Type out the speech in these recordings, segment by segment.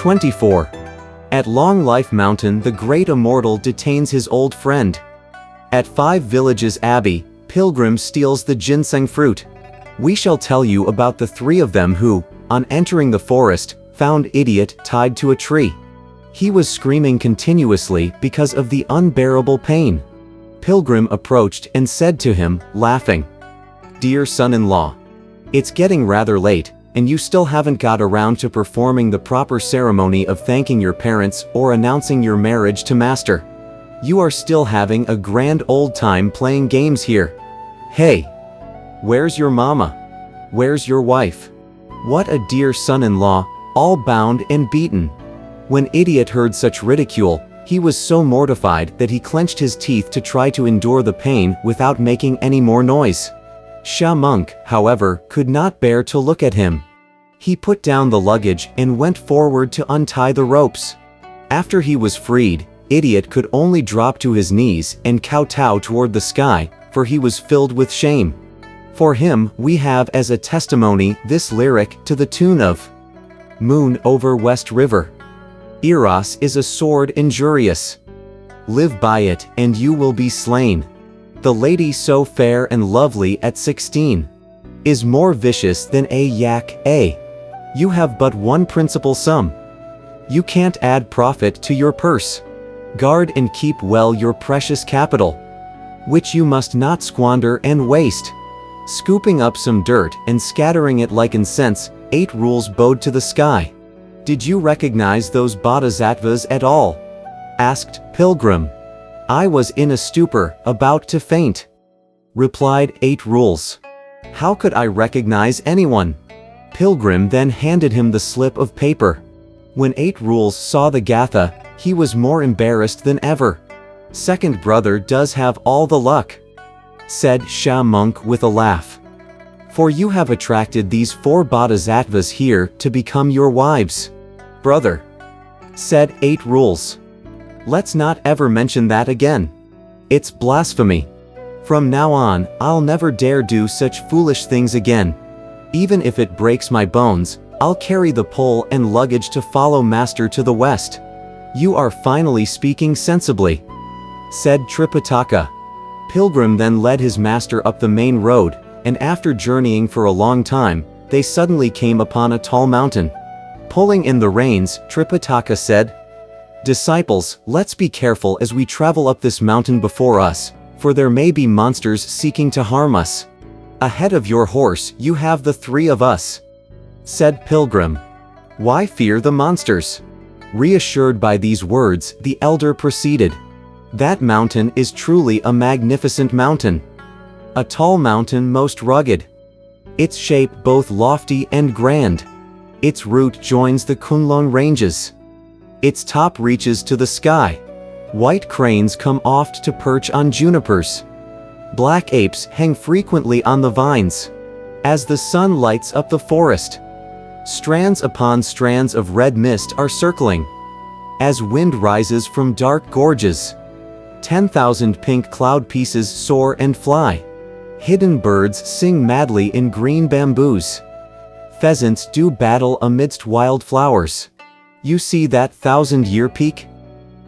24. At Long Life Mountain, the great immortal detains his old friend. At Five Villages Abbey, Pilgrim steals the ginseng fruit. We shall tell you about the three of them who, on entering the forest, found Idiot tied to a tree. He was screaming continuously because of the unbearable pain. Pilgrim approached and said to him, laughing, "Dear son-in-law, it's getting rather late, and you still haven't got around to performing the proper ceremony of thanking your parents or announcing your marriage to Master. You are still having a grand old time playing games here. Hey, where's your mama? Where's your wife? What a dear son-in-law, all bound and beaten." When Idiot heard such ridicule, he was so mortified that he clenched his teeth to try to endure the pain without making any more noise. Sha Monk, however, could not bear to look at him. He put down the luggage and went forward to untie the ropes. After he was freed, Idiot could only drop to his knees and kowtow toward the sky, for he was filled with shame. For him, we have as a testimony this lyric to the tune of Moon over West River. Eros is a sword injurious. Live by it, and you will be slain. The lady so fair and lovely at 16 is more vicious than a yak. You have but one principal sum. You can't add profit to your purse. Guard and keep well your precious capital, which you must not squander and waste. Scooping up some dirt and scattering it like incense, 8 rules bowed to the sky. Did you recognize those bodhisattvas at all? Asked Pilgrim. I was in a stupor, about to faint. Replied 8 rules. How could I recognize anyone? Pilgrim then handed him the slip of paper. When 8 rules saw the gatha, he was more embarrassed than ever. Second brother does have all the luck, said Sha Monk with a laugh. For you have attracted these 4 bodhisattvas here to become your wives. Brother, said 8 rules. Let's not ever mention that again. It's blasphemy. From now on, I'll never dare do such foolish things again. Even if it breaks my bones, I'll carry the pole and luggage to follow Master to the west. You are finally speaking sensibly, said Tripitaka. Pilgrim then led his master up the main road, and after journeying for a long time, they suddenly came upon a tall mountain. Pulling in the reins, Tripitaka said, "Disciples, let's be careful as we travel up this mountain before us, for there may be monsters seeking to harm us. Ahead of your horse you have the 3 of us," said Pilgrim. "Why fear the monsters?" Reassured by these words, the elder proceeded. That mountain is truly a magnificent mountain. A tall mountain most rugged. Its shape both lofty and grand. Its root joins the Kunlun ranges. Its top reaches to the sky. White cranes come oft to perch on junipers. Black apes hang frequently on the vines. As the sun lights up the forest, strands upon strands of red mist are circling. As wind rises from dark gorges, 10,000 pink cloud pieces soar and fly. Hidden birds sing madly in green bamboos. Pheasants do battle amidst wildflowers. You see that 1,000-year peak?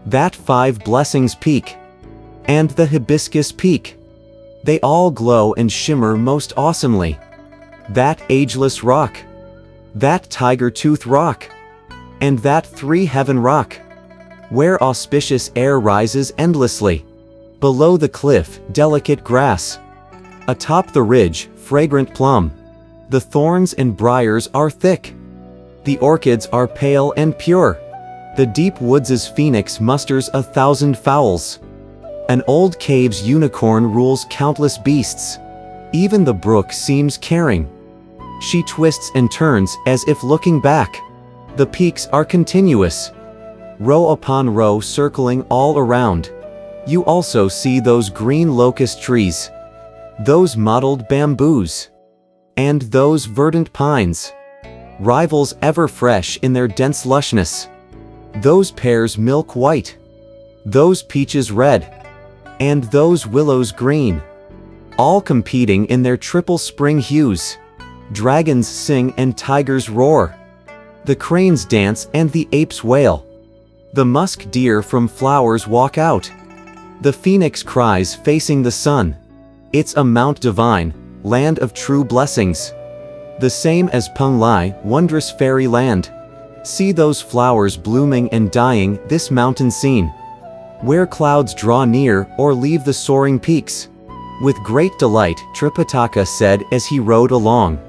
That 5 blessings peak? And the hibiscus peak? They all glow and shimmer most awesomely. That ageless rock? That tiger tooth rock? And that 3 heaven rock, where auspicious air rises endlessly. Below the cliff, delicate grass. Atop the ridge, fragrant plum. The thorns and briars are thick. The orchids are pale and pure. The deep woods' phoenix musters 1,000 fowls. An old cave's unicorn rules countless beasts. Even the brook seems caring. She twists and turns as if looking back. The peaks are continuous, row upon row circling all around. You also see those green locust trees, those mottled bamboos, and those verdant pines, rivals ever fresh in their dense lushness. Those pears milk white, those peaches red, and those willows green, all competing in their triple spring hues. Dragons sing and tigers roar. The cranes dance and the apes wail. The musk deer from flowers walk out. The phoenix cries facing the sun. It's a mount divine, land of true blessings. The same as Penglai, wondrous fairy land. See those flowers blooming and dying, this mountain scene, where clouds draw near or leave the soaring peaks. With great delight, Tripitaka said as he rode along.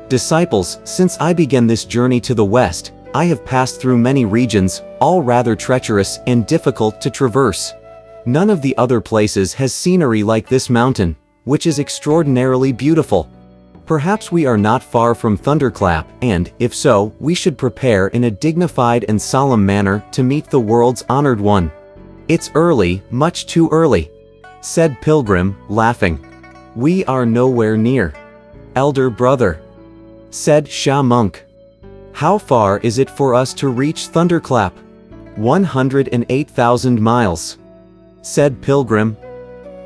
Disciples, since I began this journey to the west, I have passed through many regions, all rather treacherous and difficult to traverse. None of the other places has scenery like this mountain, which is extraordinarily beautiful. Perhaps we are not far from Thunderclap, and, if so, we should prepare in a dignified and solemn manner to meet the world's honored one. It's early, much too early, said Pilgrim, laughing. We are nowhere near. Elder brother, said Sha Monk. How far is it for us to reach Thunderclap? 108,000 miles, said Pilgrim.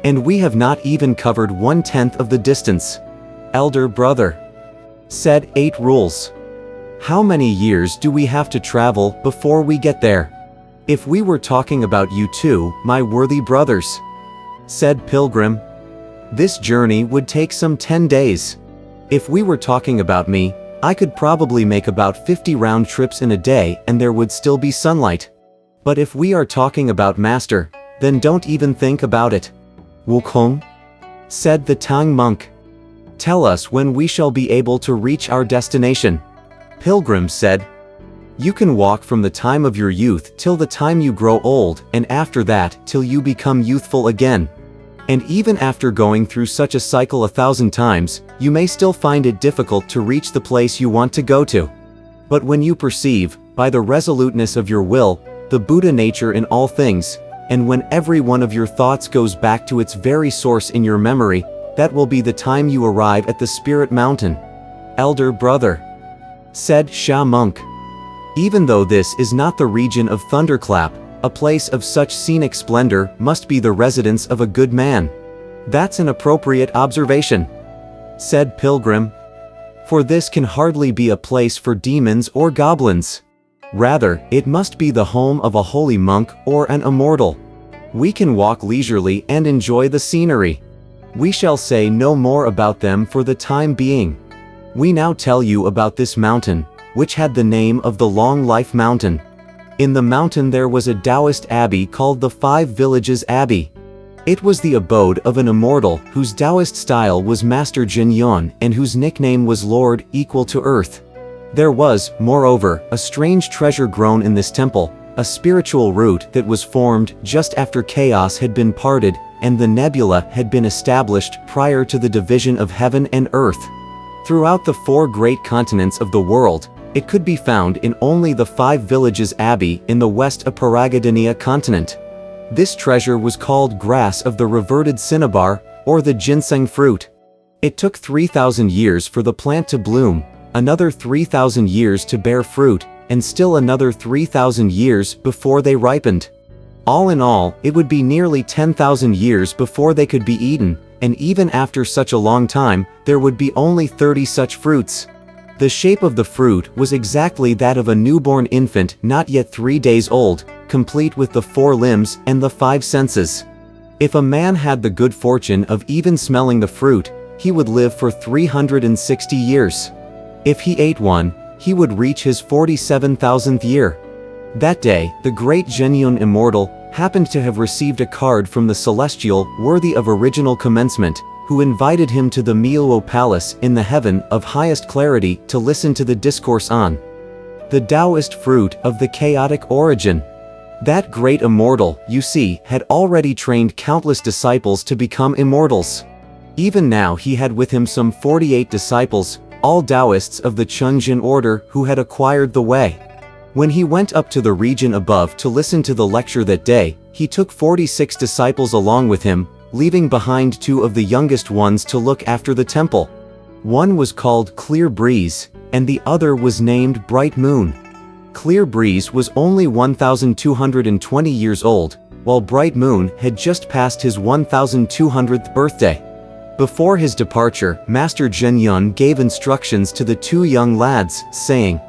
And we have not even covered 1/10 of the distance. Elder brother, said 8 Rules. How many years do we have to travel before we get there? If we were talking about you two, my worthy brothers, said Pilgrim, this journey would take some 10 days. If we were talking about me, I could probably make about 50 round trips in a day and there would still be sunlight. But if we are talking about Master, then don't even think about it. Wukong, said the Tang monk. Tell us when we shall be able to reach our destination. Pilgrim said, you can walk from the time of your youth till the time you grow old, and after that till you become youthful again. And even after going through such a cycle 1,000 times, you may still find it difficult to reach the place you want to go to. But when you perceive, by the resoluteness of your will, the Buddha nature in all things, and when every one of your thoughts goes back to its very source in your memory, that will be the time you arrive at the Spirit Mountain. Elder brother, said Sha Monk. Even though this is not the region of Thunderclap, a place of such scenic splendor must be the residence of a good man. That's an appropriate observation, said Pilgrim. For this can hardly be a place for demons or goblins. Rather, it must be the home of a holy monk or an immortal. We can walk leisurely and enjoy the scenery. We shall say no more about them for the time being. We now tell you about this mountain, which had the name of the Long Life Mountain. In the mountain there was a Taoist abbey called the 5 Villages Abbey. It was the abode of an immortal whose Taoist style was Master Jin Yun and whose nickname was Lord Equal to Earth. There was, moreover, a strange treasure grown in this temple, a spiritual root that was formed just after chaos had been parted and the nebula had been established prior to the division of heaven and earth. Throughout the 4 great continents of the world, it could be found in only the 5 Villages Abbey in the west of Paragadania continent. This treasure was called Grass of the Reverted Cinnabar, or the ginseng fruit. It took 3,000 years for the plant to bloom, another 3,000 years to bear fruit, and still another 3,000 years before they ripened. All in all, it would be nearly 10,000 years before they could be eaten, and even after such a long time, there would be only 30 such fruits. The shape of the fruit was exactly that of a newborn infant not yet 3 days old, complete with the 4 limbs and the 5 senses. If a man had the good fortune of even smelling the fruit, he would live for 360 years. If he ate one, he would reach his 47,000th year. That day, the great Zhenyun Immortal happened to have received a card from the Celestial worthy of original commencement, who invited him to the Miluo Palace in the heaven of highest clarity to listen to the discourse on the Taoist fruit of the chaotic origin. That great immortal, you see, had already trained countless disciples to become immortals. Even now he had with him some 48 disciples, all Taoists of the Chunjin order who had acquired the way. When he went up to the region above to listen to the lecture that day, he took 46 disciples along with him, leaving behind 2 of the youngest ones to look after the temple. One was called Clear Breeze, and the other was named Bright Moon. Clear Breeze was only 1,220 years old, while Bright Moon had just passed his 1,200th birthday. Before his departure, Master Zhen Yun gave instructions to the 2 young lads, saying,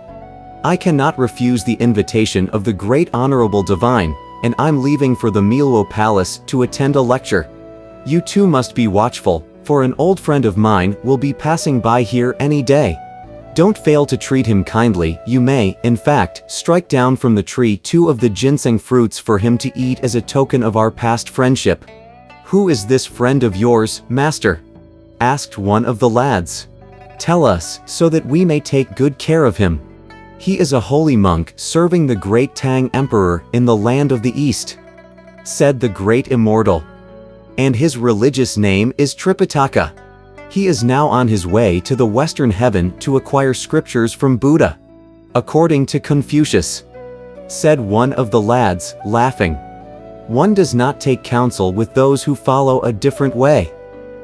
I cannot refuse the invitation of the great honorable divine, and I'm leaving for the Milwo Palace to attend a lecture. You too must be watchful, for an old friend of mine will be passing by here any day. Don't fail to treat him kindly. You may, in fact, strike down from the tree 2 of the ginseng fruits for him to eat as a token of our past friendship." "Who is this friend of yours, master?" asked one of the lads. "Tell us, so that we may take good care of him." "He is a holy monk serving the great Tang Emperor in the land of the East," said the great immortal. "And his religious name is Tripitaka. He is now on his way to the Western Heaven to acquire scriptures from Buddha, according to Confucius," said one of the lads, laughing. "One does not take counsel with those who follow a different way.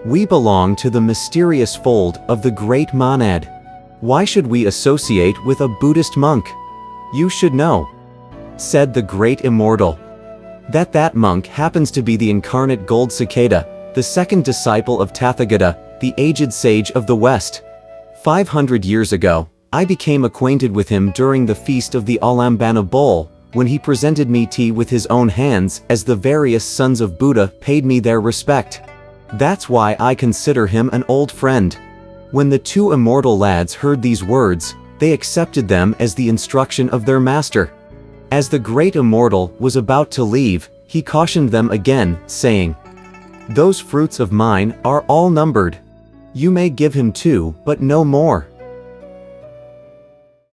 We belong to the mysterious fold of the great monad. Why should we associate with a Buddhist monk? You should know," said the great immortal, that monk happens to be the incarnate gold cicada, the second disciple of Tathagata, the aged sage of the West. 500 years ago, I became acquainted with him during the feast of the Alambana bowl, when he presented me tea with his own hands as the various sons of Buddha paid me their respect. That's why I consider him an old friend." When the 2 immortal lads heard these words, they accepted them as the instruction of their master. As the great immortal was about to leave, he cautioned them again, saying, "Those fruits of mine are all numbered. You may give him 2, but no more."